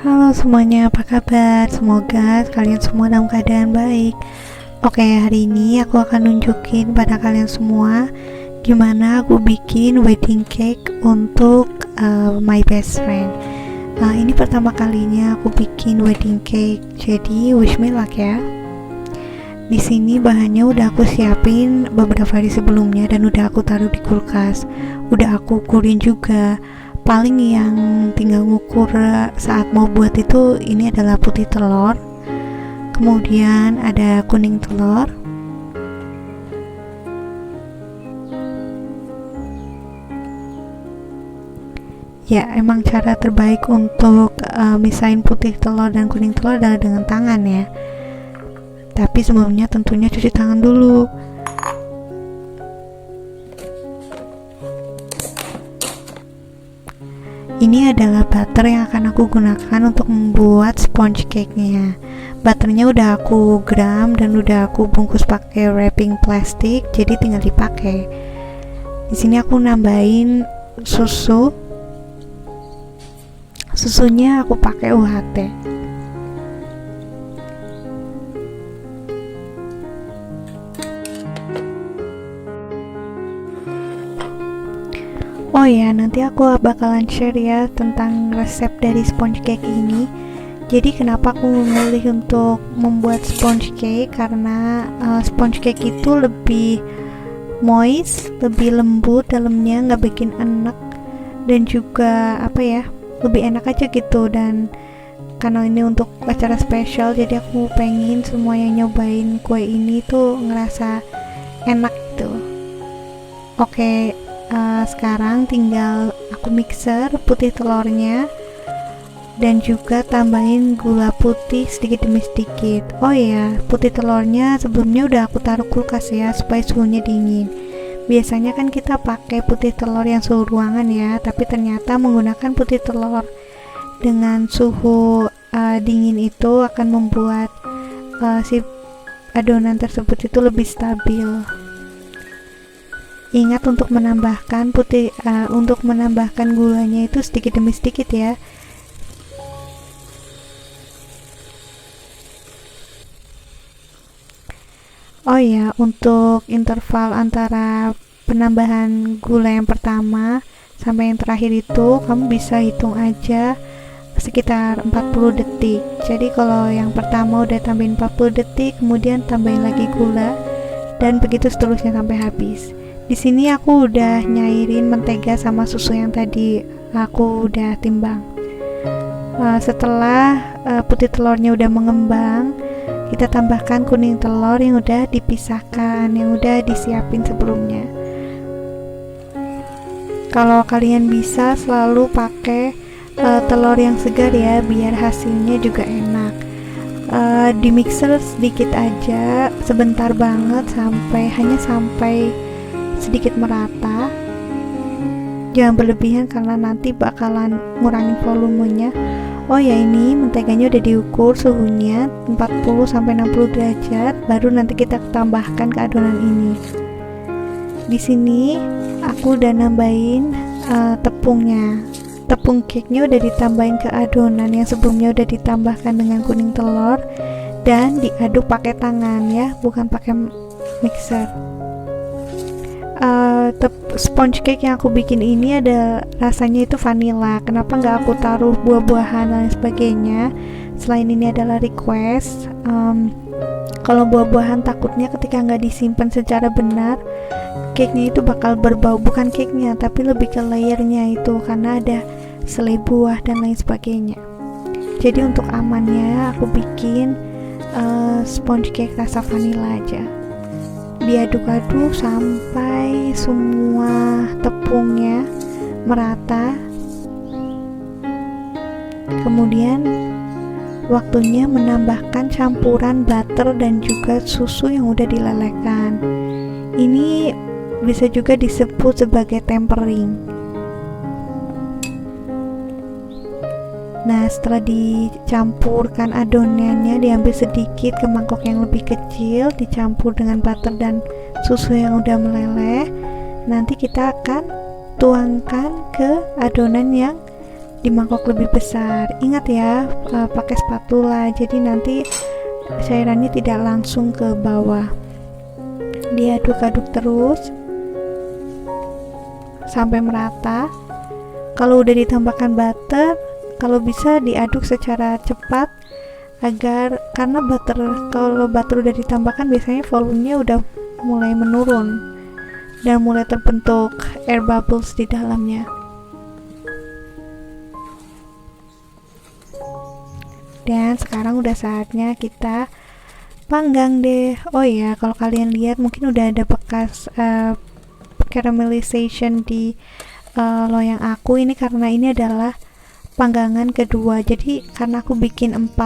Halo semuanya, apa kabar? Semoga kalian semua dalam keadaan baik. Oke, hari ini aku akan nunjukin pada kalian semua gimana aku bikin wedding cake untuk my best friend. Ini pertama kalinya aku bikin wedding cake, jadi wish me luck ya. Di sini bahannya udah aku siapin beberapa hari sebelumnya dan udah aku taruh di kulkas. Udah aku ukurin juga. Paling yang tinggal ngukur saat mau buat itu ini adalah putih telur, kemudian ada kuning telur, ya emang cara terbaik untuk misahin putih telur dan kuning telur adalah dengan tangan ya, tapi sebelumnya tentunya cuci tangan dulu. Ini adalah butter yang akan aku gunakan untuk membuat sponge cake-nya. Butternya udah aku gram dan udah aku bungkus pakai wrapping plastik, jadi tinggal dipakai. Di sini aku nambahin susu. Susunya aku pakai UHT. Oh ya, nanti aku bakalan share ya tentang resep dari sponge cake ini. Jadi kenapa aku memilih untuk membuat sponge cake, karena sponge cake itu lebih moist, lebih lembut dalamnya, nggak bikin enek, dan juga lebih enak aja gitu. Dan karena ini untuk acara spesial, jadi aku pengen semua yang nyobain kue ini tuh ngerasa enak gitu. Oke, sekarang tinggal aku mixer putih telurnya dan juga tambahin gula putih sedikit demi sedikit. Oh iya, putih telurnya sebelumnya udah aku taruh kulkas ya supaya suhunya dingin. Biasanya kan kita pakai putih telur yang suhu ruangan ya, tapi ternyata menggunakan putih telur dengan suhu dingin itu akan membuat si adonan tersebut itu lebih stabil. Ingat untuk menambahkan gulanya itu sedikit demi sedikit ya. Oh ya, untuk interval antara penambahan gula yang pertama sampai yang terakhir itu kamu bisa hitung aja sekitar 40 detik. Jadi kalau yang pertama udah tambahin 40 detik, kemudian tambahin lagi gula, dan begitu seterusnya sampai habis. Di sini aku udah nyairin mentega sama susu yang tadi aku udah timbang. Setelah putih telurnya udah mengembang, kita tambahkan kuning telur yang udah dipisahkan, yang udah disiapin sebelumnya. Kalau kalian bisa selalu pakai telur yang segar ya, biar hasilnya juga enak. Di mixer sedikit aja, sebentar banget, sampai sedikit merata, jangan berlebihan karena nanti bakalan ngurangin volumenya. Oh ya, ini menteganya udah diukur suhunya 40-60 derajat, baru nanti kita tambahkan ke adonan ini. Di sini aku udah nambahin tepungnya. Tepung cake-nya udah ditambahin ke adonan yang sebelumnya udah ditambahkan dengan kuning telur, dan diaduk pakai tangan ya, bukan pakai mixer. Sponge cake yang aku bikin ini ada rasanya itu vanilla. Kenapa nggak aku taruh buah-buahan dan sebagainya? Selain ini adalah request. Kalau buah-buahan takutnya ketika nggak disimpan secara benar, cake-nya itu bakal berbau. Bukan cake-nya, tapi lebih ke layernya itu, karena ada selai buah dan lain sebagainya. Jadi untuk amannya aku bikin sponge cake rasa vanilla aja. Diaduk-aduk sampai semua tepungnya merata. Kemudian waktunya menambahkan campuran butter dan juga susu yang udah dilelehkan. Ini bisa juga disebut sebagai tempering. Nah, setelah dicampurkan adonannya, diambil sedikit ke mangkok yang lebih kecil, dicampur dengan butter dan susu yang udah meleleh. Nanti kita akan tuangkan ke adonan yang di mangkok lebih besar. Ingat ya, pakai spatula, jadi nanti cairannya tidak langsung ke bawah. Diaduk-aduk terus sampai merata. Kalau udah ditambahkan butter, kalau bisa diaduk secara cepat karena kalau butter udah ditambahkan biasanya volumenya udah mulai menurun dan mulai terbentuk air bubbles di dalamnya. Dan sekarang udah saatnya kita panggang deh. Oh ya, kalau kalian lihat mungkin udah ada bekas caramelization di loyang aku ini, karena ini adalah panggangan kedua. Jadi karena aku bikin 4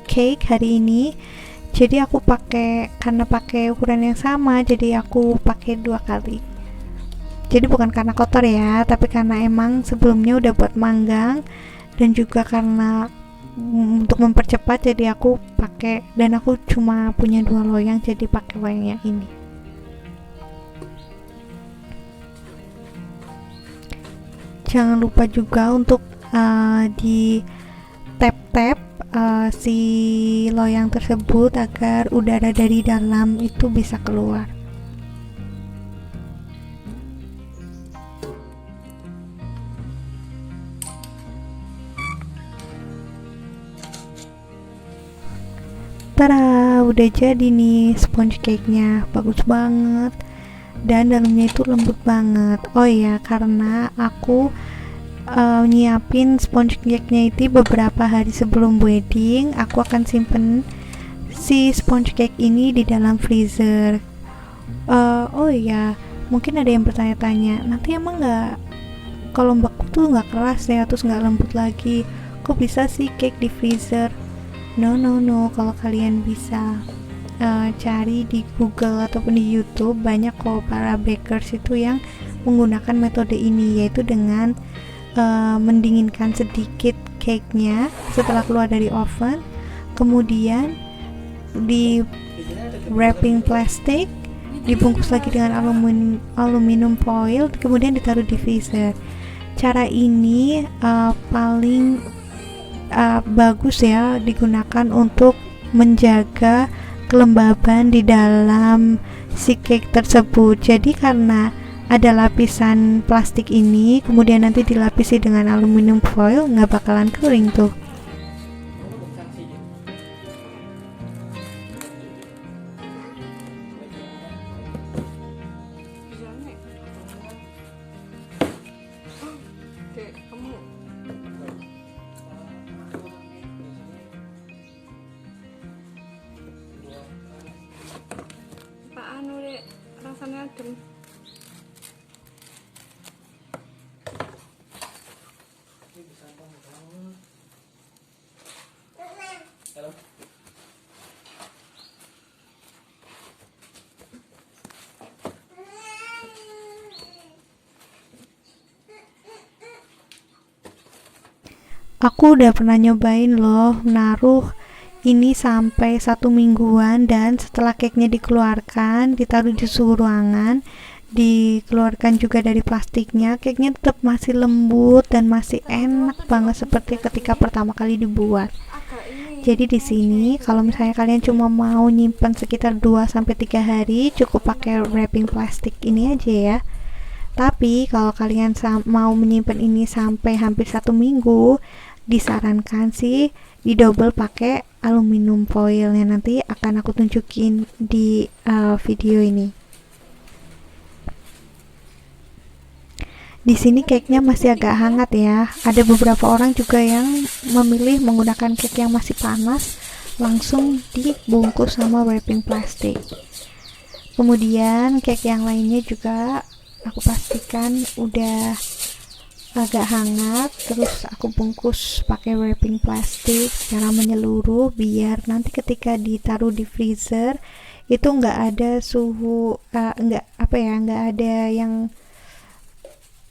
cake hari ini, jadi aku karena pakai ukuran yang sama, jadi aku pakai 2 kali. Jadi bukan karena kotor ya, tapi karena emang sebelumnya udah buat manggang, dan juga karena untuk mempercepat jadi aku pakai, dan aku cuma punya 2 loyang jadi pakai loyang yang ini. Jangan lupa juga untuk di tap-tap si loyang tersebut agar udara dari dalam itu bisa keluar. Tada, udah jadi nih sponge cake-nya, bagus banget dan dalamnya itu lembut banget. Oh iya, karena aku nyiapin sponge cake-nya itu beberapa hari sebelum wedding, aku akan simpen si sponge cake ini di dalam freezer. Oh iya, mungkin ada yang bertanya-tanya, nanti emang kalau beku tuh nggak keras ya, terus nggak lembut lagi, kok bisa sih cake di freezer? No, kalau kalian bisa cari di Google ataupun di YouTube, banyak kok para bakers itu yang menggunakan metode ini, yaitu dengan mendinginkan sedikit cake-nya setelah keluar dari oven, kemudian di wrapping plastik, dibungkus lagi dengan aluminium foil, kemudian ditaruh di freezer. Cara ini paling bagus ya digunakan untuk menjaga kelembaban di dalam si cake tersebut. Jadi karena ada lapisan plastik ini, kemudian nanti dilapisi dengan aluminium foil, nggak bakalan kering tuh. Rasanya adem. Aku udah pernah nyobain loh naruh ini sampai 1 mingguan, dan setelah cake-nya dikeluarkan, ditaruh di suhu ruangan, dikeluarkan juga dari plastiknya, cake-nya tetap masih lembut dan masih enak banget seperti ketika pertama kali dibuat. Jadi di sini kalau misalnya kalian cuma mau nyimpan sekitar 2 sampai 3 hari, cukup pakai wrapping plastik ini aja ya. Tapi kalau kalian mau menyimpan ini sampai hampir 1 minggu, disarankan sih didouble pakai aluminium foil yang nanti akan aku tunjukin di video ini. Di sini cake-nya masih agak hangat ya. Ada beberapa orang juga yang memilih menggunakan cake yang masih panas, langsung dibungkus sama wrapping plastik. Kemudian cake yang lainnya juga aku pastikan udah agak hangat, terus aku bungkus pakai wrapping plastik secara menyeluruh, biar nanti ketika ditaruh di freezer itu nggak ada suhu nggak ada yang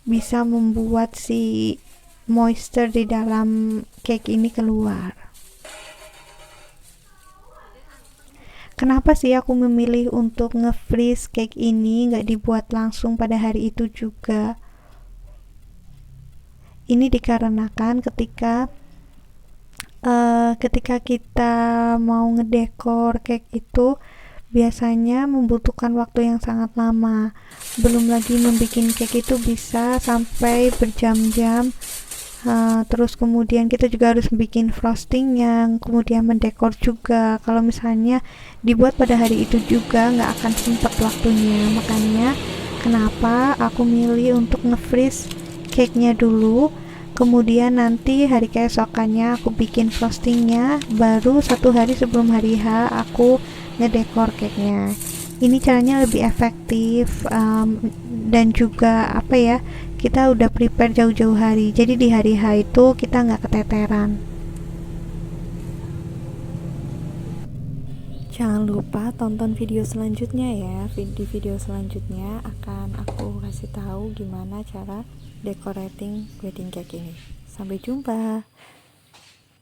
bisa membuat si moisture di dalam cake ini keluar. Kenapa sih aku memilih untuk nge-freeze cake ini, nggak dibuat langsung pada hari itu juga? Ini dikarenakan ketika kita mau ngedekor cake itu biasanya membutuhkan waktu yang sangat lama. Belum lagi membuat cake itu bisa sampai berjam-jam. Terus kemudian kita juga harus bikin frosting yang kemudian mendekor juga. Kalau misalnya dibuat pada hari itu juga nggak akan sempat waktunya. Makanya kenapa aku milih untuk nge-freeze cake-nya dulu, kemudian nanti hari keesokannya aku bikin frostingnya, baru 1 hari sebelum hari H aku ngedekor cake-nya. Ini caranya lebih efektif, dan juga apa ya, kita udah prepare jauh-jauh hari, jadi di hari H itu kita nggak keteteran. Jangan lupa tonton video selanjutnya ya. Di video selanjutnya akan aku kasih tahu gimana cara decorating wedding cake ini. Sampai jumpa.